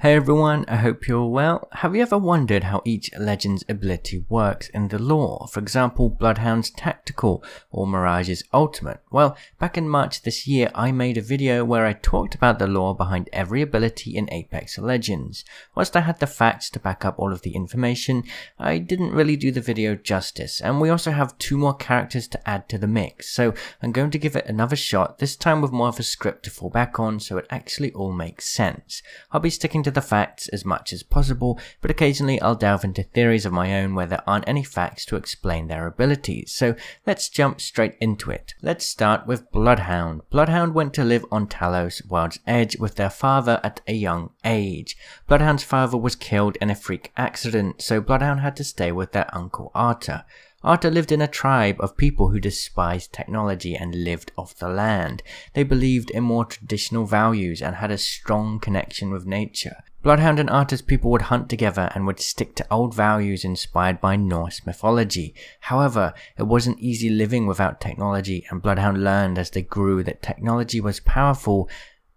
Hey everyone, I hope you're well. Have you ever wondered how each legend's ability works in the lore? For example, Bloodhound's tactical or Mirage's ultimate. Well, back in March this year, I made a video where I talked about the lore behind every ability in Apex Legends. Whilst I had the facts to back up all of the information, I didn't really do the video justice, and we also have 2 more characters to add to the mix, so I'm going to give it another shot, this time with more of a script to fall back on so it actually all makes sense. I'll be sticking to the facts as much as possible, but occasionally I'll delve into theories of my own where there aren't any facts to explain their abilities, so let's jump straight into it. Let's start with Bloodhound. Bloodhound went to live on Talos, World's Edge, with their father at a young age. Bloodhound's father was killed in a freak accident, so Bloodhound had to stay with their uncle Arthur. Arthur lived in a tribe of people who despised technology and lived off the land. They believed in more traditional values and had a strong connection with nature. Bloodhound and Arthur's people would hunt together and would stick to old values inspired by Norse mythology. However, it wasn't easy living without technology, and Bloodhound learned as they grew that technology was powerful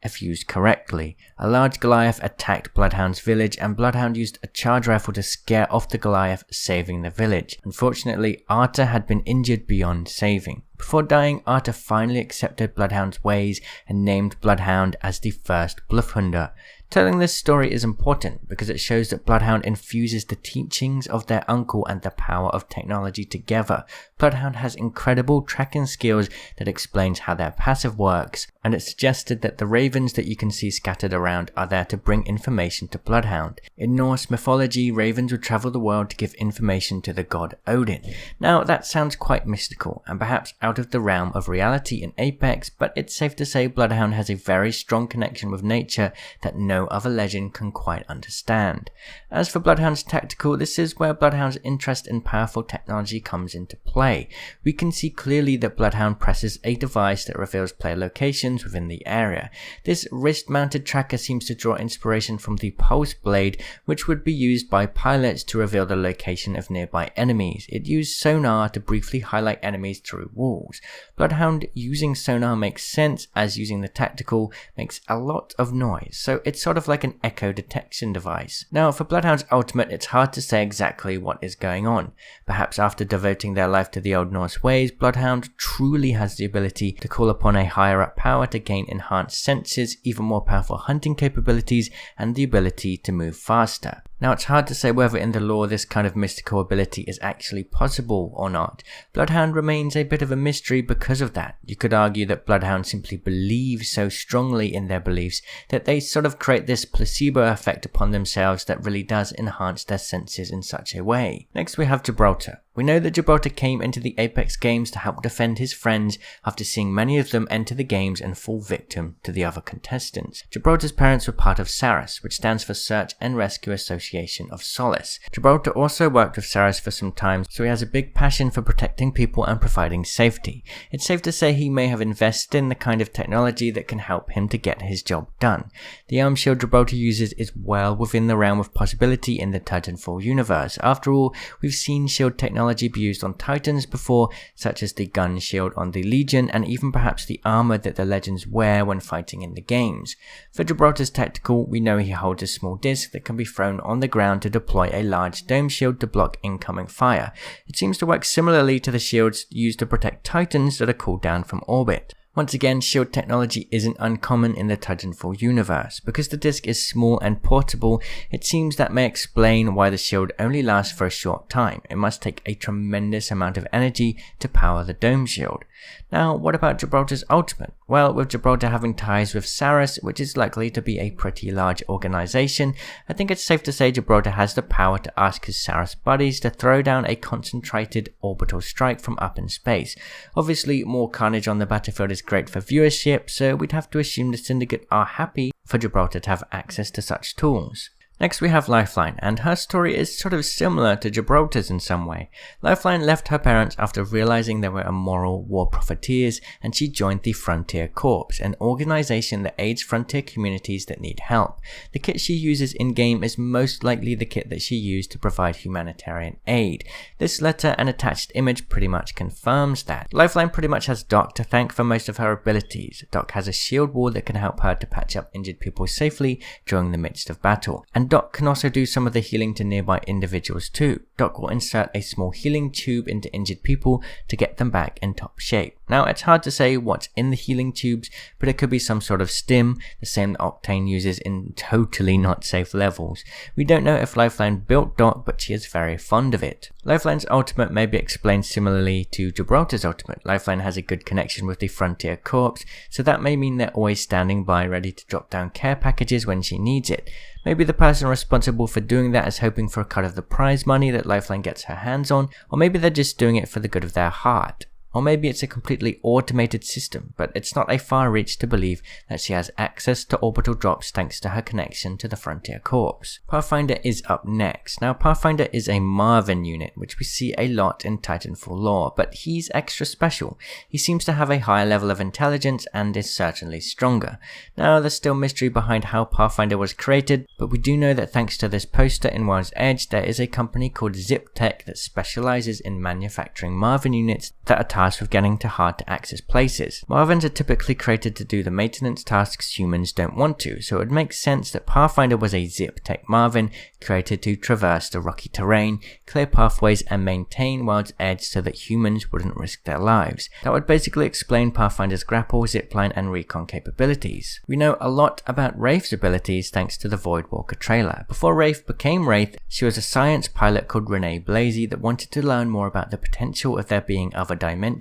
if used correctly. A large Goliath attacked Bloodhound's village, and Bloodhound used a charge rifle to scare off the Goliath, saving the village. Unfortunately, Arthur had been injured beyond saving. Before dying, Arthur finally accepted Bloodhound's ways and named Bloodhound as the first Bluffhunter. Telling this story is important because it shows that Bloodhound infuses the teachings of their uncle and the power of technology together. Bloodhound has incredible tracking skills that explains how their passive works, and it's suggested that the ravens that you can see scattered around are there to bring information to Bloodhound. In Norse mythology, ravens would travel the world to give information to the god Odin. Now that sounds quite mystical and perhaps out of the realm of reality in Apex, but it's safe to say Bloodhound has a very strong connection with nature that no other legend can quite understand. As for Bloodhound's tactical, this is where Bloodhound's interest in powerful technology comes into play. We can see clearly that Bloodhound presses a device that reveals player locations within the area. This wrist-mounted tracker seems to draw inspiration from the pulse blade, which would be used by pilots to reveal the location of nearby enemies. It used sonar to briefly highlight enemies through walls. Bloodhound using sonar makes sense, as using the tactical makes a lot of noise, so it's sort of like an echo detection device. Now for Bloodhound's ultimate, it's hard to say exactly what is going on. Perhaps after devoting their life to the old Norse ways, Bloodhound truly has the ability to call upon a higher up power to gain enhanced senses, even more powerful hunting capabilities, and the ability to move faster. Now it's hard to say whether in the lore this kind of mystical ability is actually possible or not. Bloodhound remains a bit of a mystery because of that. You could argue that Bloodhound simply believes so strongly in their beliefs that they sort of create this placebo effect upon themselves that really does enhance their senses in such a way. Next we have Gibraltar. We know that Gibraltar came into the Apex games to help defend his friends after seeing many of them enter the games and fall victim to the other contestants. Gibraltar's parents were part of SARAS, which stands for Search and Rescue Association of Solace. Gibraltar also worked with SARAS for some time, so he has a big passion for protecting people and providing safety. It's safe to say he may have invested in the kind of technology that can help him to get his job done. The arm shield Gibraltar uses is well within the realm of possibility in the Titanfall universe. After all, we've seen shield technology be used on Titans before, such as the gun shield on the Legion, and even perhaps the armor that the Legends wear when fighting in the games. For Gibraltar's tactical, we know he holds a small disc that can be thrown on the ground to deploy a large dome shield to block incoming fire. It seems to work similarly to the shields used to protect Titans that are called down from orbit. Once again, shield technology isn't uncommon in the Titanfall universe. Because the disc is small and portable, it seems that may explain why the shield only lasts for a short time. It must take a tremendous amount of energy to power the dome shield. Now, what about Gibraltar's ultimate? Well, with Gibraltar having ties with SARAS, which is likely to be a pretty large organization, I think it's safe to say Gibraltar has the power to ask his SARAS buddies to throw down a concentrated orbital strike from up in space. Obviously, more carnage on the battlefield is great for viewership, so we'd have to assume the Syndicate are happy for Gibraltar to have access to such tools. Next we have Lifeline, and her story is sort of similar to Gibraltar's in some way. Lifeline left her parents after realizing they were immoral war profiteers, and she joined the Frontier Corps, an organization that aids frontier communities that need help. The kit she uses in-game is most likely the kit that she used to provide humanitarian aid. This letter and attached image pretty much confirms that. Lifeline pretty much has Doc to thank for most of her abilities. Doc has a shield wall that can help her to patch up injured people safely during the midst of battle. And Doc can also do some of the healing to nearby individuals too. Doc will insert a small healing tube into injured people to get them back in top shape. Now it's hard to say what's in the healing tubes, but it could be some sort of stim, the same that Octane uses in totally not safe levels. We don't know if Lifeline built Doc, but she is very fond of it. Lifeline's ultimate may be explained similarly to Gibraltar's ultimate. Lifeline has a good connection with the Frontier Corps, so that may mean they're always standing by ready to drop down care packages when she needs it. Maybe the person responsible for doing that is hoping for a cut of the prize money that Lifeline gets her hands on, or maybe they're just doing it for the good of their heart. Or maybe it's a completely automated system, but it's not a far reach to believe that she has access to orbital drops thanks to her connection to the Frontier Corps. Pathfinder is up next. Now Pathfinder is a Marvin unit, which we see a lot in Titanfall lore, but he's extra special. He seems to have a higher level of intelligence and is certainly stronger. Now there's still mystery behind how Pathfinder was created, but we do know that thanks to this poster in World's Edge, there is a company called Zip Tech that specializes in manufacturing Marvin units that are tasked with getting to hard to access places. Marvins are typically created to do the maintenance tasks humans don't want to, so it would make sense that Pathfinder was a Zip Tech Marvin created to traverse the rocky terrain, clear pathways and maintain World's Edge so that humans wouldn't risk their lives. That would basically explain Pathfinder's grapple, zipline and recon capabilities. We know a lot about Wraith's abilities thanks to the Voidwalker trailer. Before Wraith became Wraith, she was a science pilot called Renee Blasey that wanted to learn more about the potential of there being other dimensions.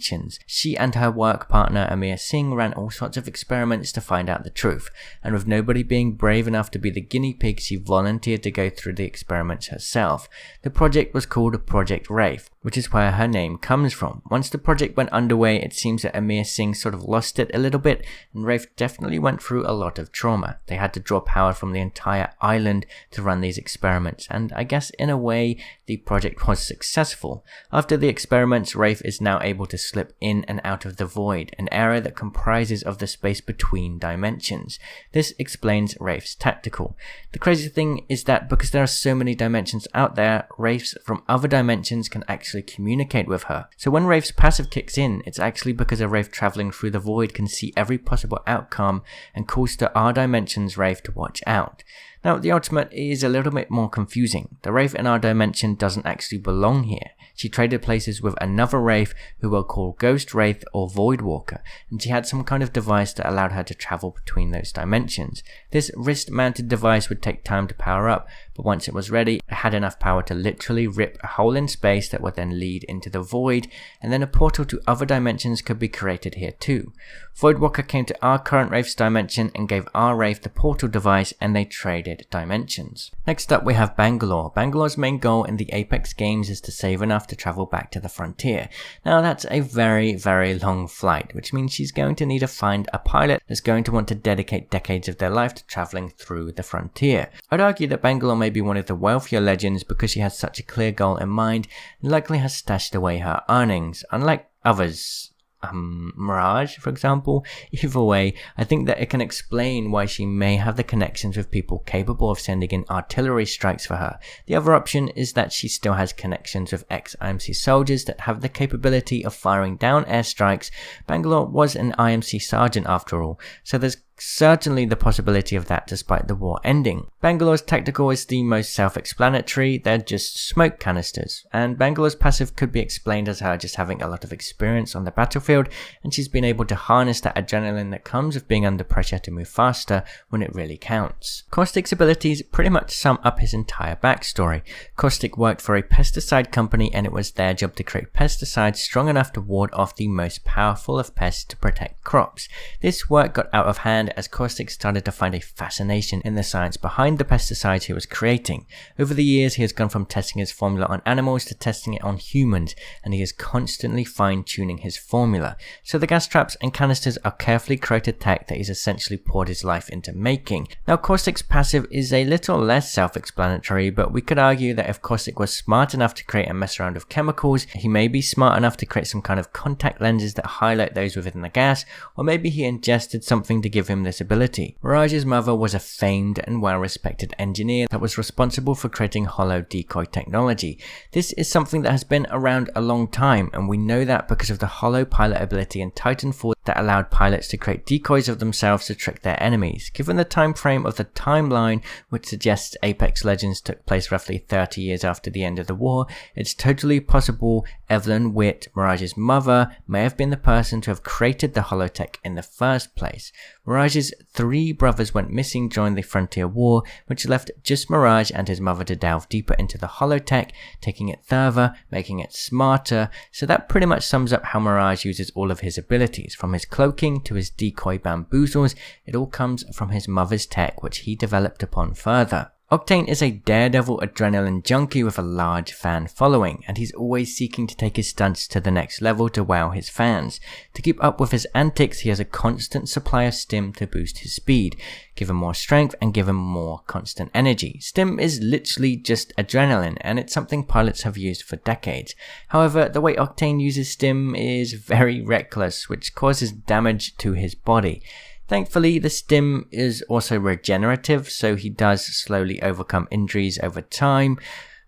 She and her work partner Amir Singh ran all sorts of experiments to find out the truth, and with nobody being brave enough to be the guinea pig, she volunteered to go through the experiments herself. The project was called Project Wraith, which is where her name comes from. Once the project went underway, it seems that Amir Singh sort of lost it a little bit, and Wraith definitely went through a lot of trauma. They had to draw power from the entire island to run these experiments, and I guess in a way, the project was successful. After the experiments, Wraith is now able to slip in and out of the void, an area that comprises of the space between dimensions. This explains Wraith's tactical. The crazy thing is that because there are so many dimensions out there, Wraiths from other dimensions can actually communicate with her. So when Wraith's passive kicks in, it's actually because a Wraith traveling through the void can see every possible outcome and calls to our dimension's Wraith to watch out. Now, the ultimate is a little bit more confusing. The Wraith in our dimension doesn't actually belong here. She traded places with another Wraith who we'll call Ghost Wraith or Voidwalker, and she had some kind of device that allowed her to travel between those dimensions. This wrist-mounted device would take time to power up, but once it was ready, it had enough power to literally rip a hole in space that would then lead into the void, and then a portal to other dimensions could be created here too. Voidwalker came to our current Wraith's dimension and gave our Wraith the portal device, and they traded dimensions. Next up we have Bangalore. Bangalore's main goal in the Apex games is to save enough to travel back to the frontier. Now that's a very, very long flight, which means she's going to need to find a pilot that's going to want to dedicate decades of their life to traveling through the frontier. I'd argue that Bangalore may be one of the wealthier legends because she has such a clear goal in mind and likely has stashed away her earnings, unlike others. Mirage, for example. Either way, I think that it can explain why she may have the connections with people capable of sending in artillery strikes for her. The other option is that she still has connections with ex-IMC soldiers that have the capability of firing down airstrikes. Bangalore was an IMC sergeant after all, so there's certainly the possibility of that despite the war ending. Bangalore's tactical is the most self-explanatory, they're just smoke canisters, and Bangalore's passive could be explained as her just having a lot of experience on the battlefield, and she's been able to harness that adrenaline that comes with being under pressure to move faster when it really counts. Caustic's abilities pretty much sum up his entire backstory. Caustic worked for a pesticide company and it was their job to create pesticides strong enough to ward off the most powerful of pests to protect crops. This work got out of hand began as Caustic started to find a fascination in the science behind the pesticides he was creating. Over the years, he has gone from testing his formula on animals to testing it on humans, and he is constantly fine-tuning his formula. So the gas traps and canisters are carefully created tech that he's essentially poured his life into making. Now, Caustic's passive is a little less self-explanatory, but we could argue that if Caustic was smart enough to create a mess around of chemicals, he may be smart enough to create some kind of contact lenses that highlight those within the gas, or maybe he ingested something to give him this ability. Mirage's mother was a famed and well-respected engineer that was responsible for creating holo decoy technology. This is something that has been around a long time, and we know that because of the holo pilot ability in Titanfall that allowed pilots to create decoys of themselves to trick their enemies. Given the time frame of the timeline, which suggests Apex Legends took place roughly 30 years after the end of the war, it's totally possible Evelyn Witt, Mirage's mother, may have been the person to have created the holotech in the first place. Mirage's 3 brothers went missing during the Frontier War, which left just Mirage and his mother to delve deeper into the holotech, taking it further, making it smarter. So that pretty much sums up how Mirage uses all of his abilities. From his cloaking to his decoy bamboozles, it all comes from his mother's tech, which he developed upon further. Octane is a daredevil adrenaline junkie with a large fan following, and he's always seeking to take his stunts to the next level to wow his fans. To keep up with his antics, he has a constant supply of stim to boost his speed, give him more strength, and give him more constant energy. Stim is literally just adrenaline, and it's something pilots have used for decades. However, the way Octane uses stim is very reckless, which causes damage to his body. Thankfully, the stim is also regenerative, so he does slowly overcome injuries over time.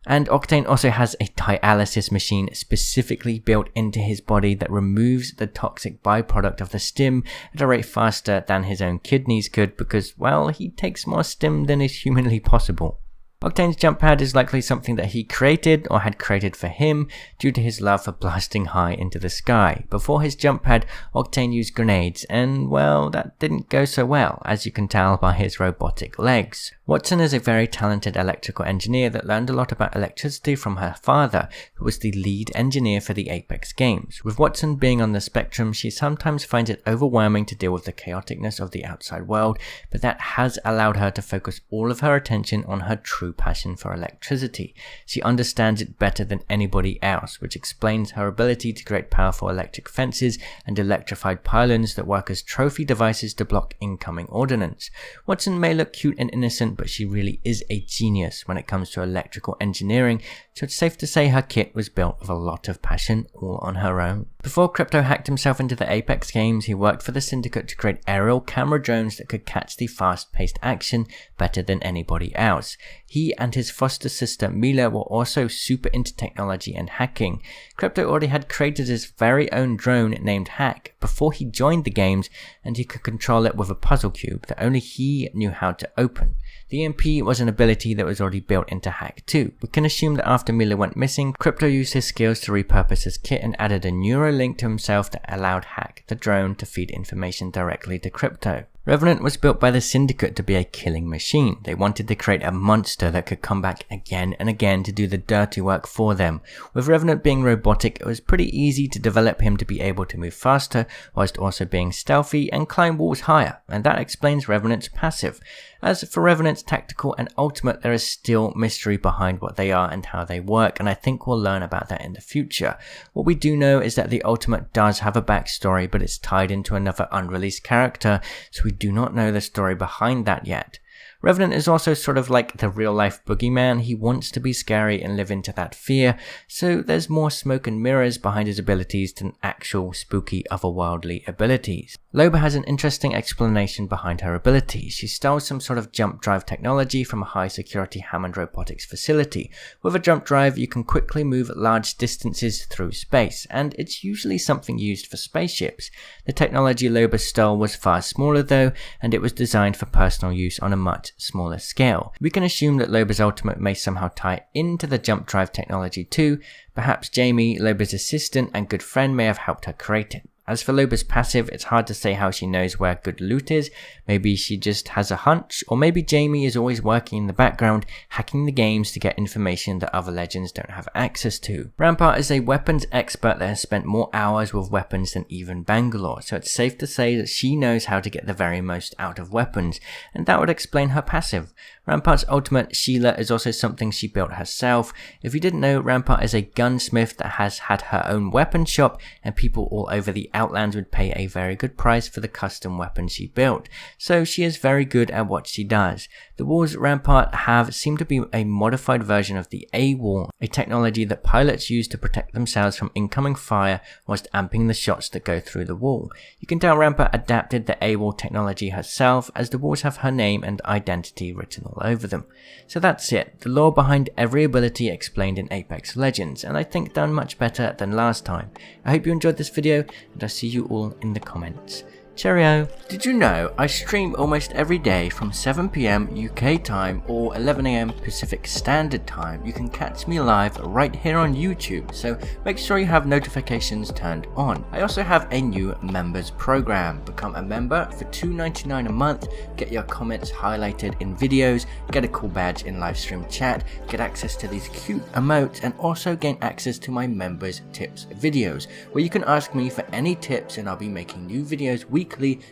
And Octane also has a dialysis machine specifically built into his body that removes the toxic byproduct of the stim at a rate faster than his own kidneys could because, well, he takes more stim than is humanly possible. Octane's jump pad is likely something that he created or had created for him due to his love for blasting high into the sky. Before his jump pad, Octane used grenades, and well, that didn't go so well, as you can tell by his robotic legs. Wattson is a very talented electrical engineer that learned a lot about electricity from her father, who was the lead engineer for the Apex games. With Wattson being on the spectrum, she sometimes finds it overwhelming to deal with the chaoticness of the outside world, but that has allowed her to focus all of her attention on her true passion for electricity. She understands it better than anybody else, which explains her ability to create powerful electric fences and electrified pylons that work as trophy devices to block incoming ordnance. Wattson may look cute and innocent, but she really is a genius when it comes to electrical engineering, so it's safe to say her kit was built with a lot of passion all on her own. Before Crypto hacked himself into the Apex games, he worked for the Syndicate to create aerial camera drones that could catch the fast-paced action better than anybody else. He and his foster sister Mila were also super into technology and hacking. Crypto already had created his very own drone named Hack before he joined the games, and he could control it with a puzzle cube that only he knew how to open. The EMP was an ability that was already built into Hack too. We can assume that after Mila went missing, Crypto used his skills to repurpose his kit and added a neural link to himself that allowed Hack, the drone, to feed information directly to Crypto. Revenant was built by the Syndicate to be a killing machine. They wanted to create a monster that could come back again and again to do the dirty work for them. With Revenant being robotic, it was pretty easy to develop him to be able to move faster, whilst also being stealthy and climb walls higher, and that explains Revenant's passive. As for Revenant's tactical and ultimate, there is still mystery behind what they are and how they work, and I think we'll learn about that in the future. What we do know is that the ultimate does have a backstory, but it's tied into another unreleased character, so we do not know the story behind that yet. Revenant is also sort of like the real-life boogeyman. He wants to be scary and live into that fear, so there's more smoke and mirrors behind his abilities than actual spooky otherworldly abilities. Loba has an interesting explanation behind her abilities. She stole some sort of jump drive technology from a high-security Hammond robotics facility. With a jump drive, you can quickly move large distances through space, and it's usually something used for spaceships. The technology Loba stole was far smaller though, and it was designed for personal use on a much smaller scale. We can assume that Loba's ultimate may somehow tie into the jump drive technology too. Perhaps Jamie, Loba's assistant and good friend, may have helped her create it. As for Loba's passive, it's hard to say how she knows where good loot is. Maybe she just has a hunch, or maybe Jamie is always working in the background, hacking the games to get information that other legends don't have access to. Rampart is a weapons expert that has spent more hours with weapons than even Bangalore, so it's safe to say that she knows how to get the very most out of weapons, and that would explain her passive. Rampart's ultimate, Sheila, is also something she built herself. If you didn't know, Rampart is a gunsmith that has had her own weapon shop, and people all over the Outlands would pay a very good price for the custom weapons she built, so she is very good at what she does. The walls Rampart have seem to be a modified version of the A-wall, a technology that pilots use to protect themselves from incoming fire whilst amping the shots that go through the wall. You can tell Rampart adapted the A-wall technology herself, as the walls have her name and identity written all over them. So that's it, the lore behind every ability explained in Apex Legends, and I think done much better than last time. I hope you enjoyed this video, and I'll see you all in the comments. Cheerio! Did you know I stream almost every day from 7 PM UK time or 11 AM Pacific Standard Time? You can catch me live right here on YouTube, so make sure you have notifications turned on. I also have a new members program. Become a member for $2.99 a month, get your comments highlighted in videos, get a cool badge in livestream chat, get access to these cute emotes, and also gain access to my members tips videos, where you can ask me for any tips and I'll be making new videos weekly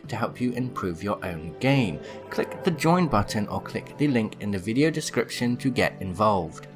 to help you improve your own game. Click the join button or click the link in the video description to get involved.